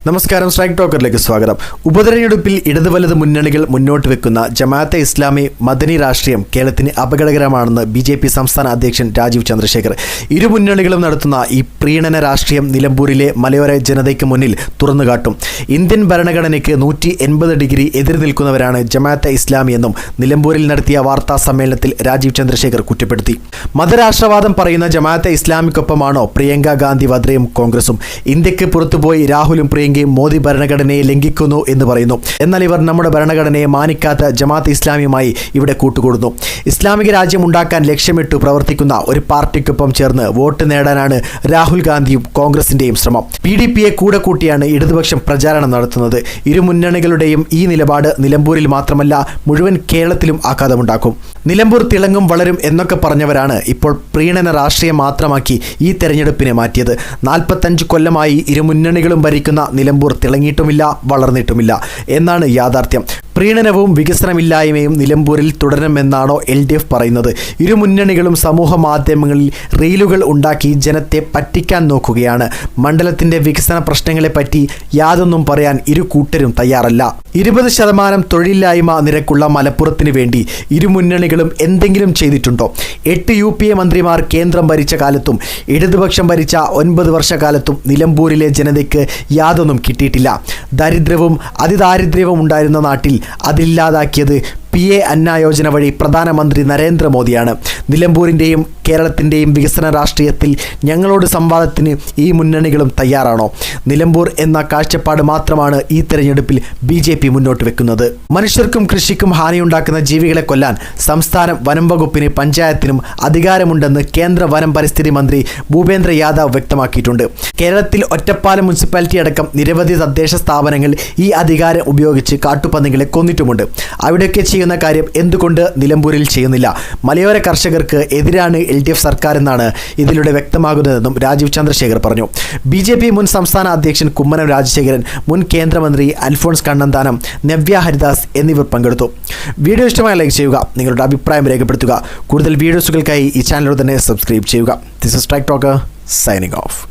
നമസ്കാരം, സ്ട്രൈക്ക് ടോക്കറിലേക്ക് സ്വാഗതം. ഉപതെരഞ്ഞെടുപ്പിൽ ഇടത് വലത് മുന്നണികൾ മുന്നോട്ട് വെക്കുന്ന ജമാഅത്തെ ഇസ്ലാമി മദനി രാഷ്ട്രീയം കേരളത്തിന് അപകടകരമാണെന്ന് BJP സംസ്ഥാന അധ്യക്ഷൻ രാജീവ് ചന്ദ്രശേഖർ. ഇരു മുന്നണികളും നടത്തുന്ന ഈ പ്രീണന രാഷ്ട്രീയം നിലമ്പൂരിലെ മലയോര ജനതയ്ക്ക് മുന്നിൽ തുറന്നുകാട്ടും. ഇന്ത്യൻ ഭരണഘടനയ്ക്ക് 180 ഡിഗ്രി എതിർ നിൽക്കുന്നവരാണ് ജമാഅത്തെ ഇസ്ലാമി എന്നും നിലമ്പൂരിൽ നടത്തിയ വാർത്താ സമ്മേളനത്തിൽ രാജീവ് ചന്ദ്രശേഖർ കുറ്റപ്പെടുത്തി. മതരാഷ്ട്രവാദം പറയുന്ന ജമാഅത്തെ ഇസ്ലാമിക്കൊപ്പമാണോ പ്രിയങ്ക ഗാന്ധി വദ്രയും കോൺഗ്രസും? ഇന്ത്യക്ക് പുറത്തുപോയി രാഹുലും പ്രിയങ്ക മോദി ഭരണഘടനയെ ലംഘിക്കുന്നു എന്ന് പറയുന്നു. എന്നാൽ ഇവർ നമ്മുടെ ഭരണഘടനയെ മാനിക്കാത്ത ജമാഅത്ത് ഇസ്ലാമിയുമായി ഇവിടെ കൂട്ടുകൂടുന്നു. ഇസ്ലാമിക രാജ്യം ഉണ്ടാക്കാൻ ലക്ഷ്യമിട്ടു പ്രവർത്തിക്കുന്ന ഒരു പാർട്ടിക്കൊപ്പം ചേർന്ന് വോട്ട് നേടാനാണ് രാഹുൽ ഗാന്ധിയും കോൺഗ്രസിന്റെയും ശ്രമം. PDPയെ കൂടെ കൂട്ടിയാണ് ഇടതുപക്ഷം പ്രചാരണം നടത്തുന്നത്. ഇരു മുന്നണികളുടെയും ഈ നിലപാട് നിലമ്പൂരിൽ മാത്രമല്ല മുഴുവൻ കേരളത്തിലും ആഘാതമുണ്ടാക്കും. നിലമ്പൂർ തിളങ്ങും വളരും എന്നൊക്കെ പറഞ്ഞവരാണ് ഇപ്പോൾ പ്രീണന രാഷ്ട്രീയം മാത്രമാക്കി ഈ തെരഞ്ഞെടുപ്പിനെ മാറ്റിയത്. 45 കൊല്ലമായി ഇരു മുന്നണികളും ഭരിക്കുന്ന നിലമ്പൂർ തിളങ്ങിയിട്ടുമില്ല, വളർന്നിട്ടുമില്ല എന്നാണ് യാഥാർത്ഥ്യം. പ്രീണനവും വികസനമില്ലായ്മയും നിലമ്പൂരിൽ തുടരണമെന്നാണോ LDF പറയുന്നത്? ഇരു മുന്നണികളും സമൂഹ മാധ്യമങ്ങളിൽ റീലുകൾ ഉണ്ടാക്കി ജനത്തെ പറ്റിക്കാൻ നോക്കുകയാണ്. മണ്ഡലത്തിന്റെ വികസന പ്രശ്നങ്ങളെപ്പറ്റി യാതൊന്നും പറയാൻ ഇരു കൂട്ടരും തയ്യാറല്ല. 20% തൊഴിലില്ലായ്മ നിരക്കുള്ള മലപ്പുറത്തിന് വേണ്ടി ഇരു മുന്നണികളും എന്തെങ്കിലും ചെയ്തിട്ടുണ്ടോ? 8 UPA മന്ത്രിമാർ കേന്ദ്രം ഭരിച്ച കാലത്തും ഇടതുപക്ഷം ഭരിച്ച 9 വർഷക്കാലത്തും നിലമ്പൂരിലെ ജനതയ്ക്ക് യാതൊന്നും കിട്ടിയിട്ടില്ല. ദരിദ്രവും അതിദാരിദ്ര്യവും ഉണ്ടായിരുന്ന നാട്ടിൽ അതില്ലാതാക്കിയത് PA അന്ന യോജന വഴി പ്രധാനമന്ത്രി നരേന്ദ്രമോദിയാണ്. നിലമ്പൂരിൻ്റെയും കേരളത്തിൻ്റെയും വികസന രാഷ്ട്രീയത്തിൽ ഞങ്ങളോട് സംവാദത്തിന് ഈ മുന്നണികളും തയ്യാറാണോ? നിലമ്പൂർ എന്ന കാഴ്ചപ്പാട് മാത്രമാണ് ഈ തെരഞ്ഞെടുപ്പിൽ BJP മുന്നോട്ട് വെക്കുന്നത്. മനുഷ്യർക്കും കൃഷിക്കും ഹാനിയുണ്ടാക്കുന്ന ജീവികളെ കൊല്ലാൻ സംസ്ഥാന വനം വകുപ്പിന് പഞ്ചായത്തിനും അധികാരമുണ്ടെന്ന് കേന്ദ്ര വനം പരിസ്ഥിതി മന്ത്രി ഭൂപേന്ദ്ര യാദവ് വ്യക്തമാക്കിയിട്ടുണ്ട്. കേരളത്തിൽ ഒറ്റപ്പാലം മുനിസിപ്പാലിറ്റി അടക്കം നിരവധി തദ്ദേശ സ്ഥാപനങ്ങൾ ഈ അധികാരം ഉപയോഗിച്ച് കാട്ടുപന്നികളെ കൊന്നിട്ടുമുണ്ട്. അവിടെയൊക്കെ ചെയ്യുന്ന കാര്യം എന്തുകൊണ്ട് നിലമ്പൂരിൽ ചെയ്യുന്നില്ല? മലയോര കർഷകർക്ക് എതിരാണ് LDF സർക്കാർ എന്നാണ് ഇതിലൂടെ വ്യക്തമാകുന്നതെന്നും രാജീവ് ചന്ദ്രശേഖർ പറഞ്ഞു. BJP മുൻ സംസ്ഥാന അധ്യക്ഷൻ കുമ്മനം രാജശേഖരൻ, മുൻ കേന്ദ്രമന്ത്രി അൽഫോൺസ് കണ്ണന്താനം, നവ്യ ഹരിദാസ് എന്നിവർ പങ്കെടുത്തു. വീഡിയോ ഇഷ്ടമായി ലൈക്ക് ചെയ്യുക, നിങ്ങളുടെ അഭിപ്രായം രേഖപ്പെടുത്തുക. കൂടുതൽ വീഡിയോസുകൾക്കായി ഈ ചാനൽ തന്നെ സബ്സ്ക്രൈബ് ചെയ്യുക. This is strike talker signing off.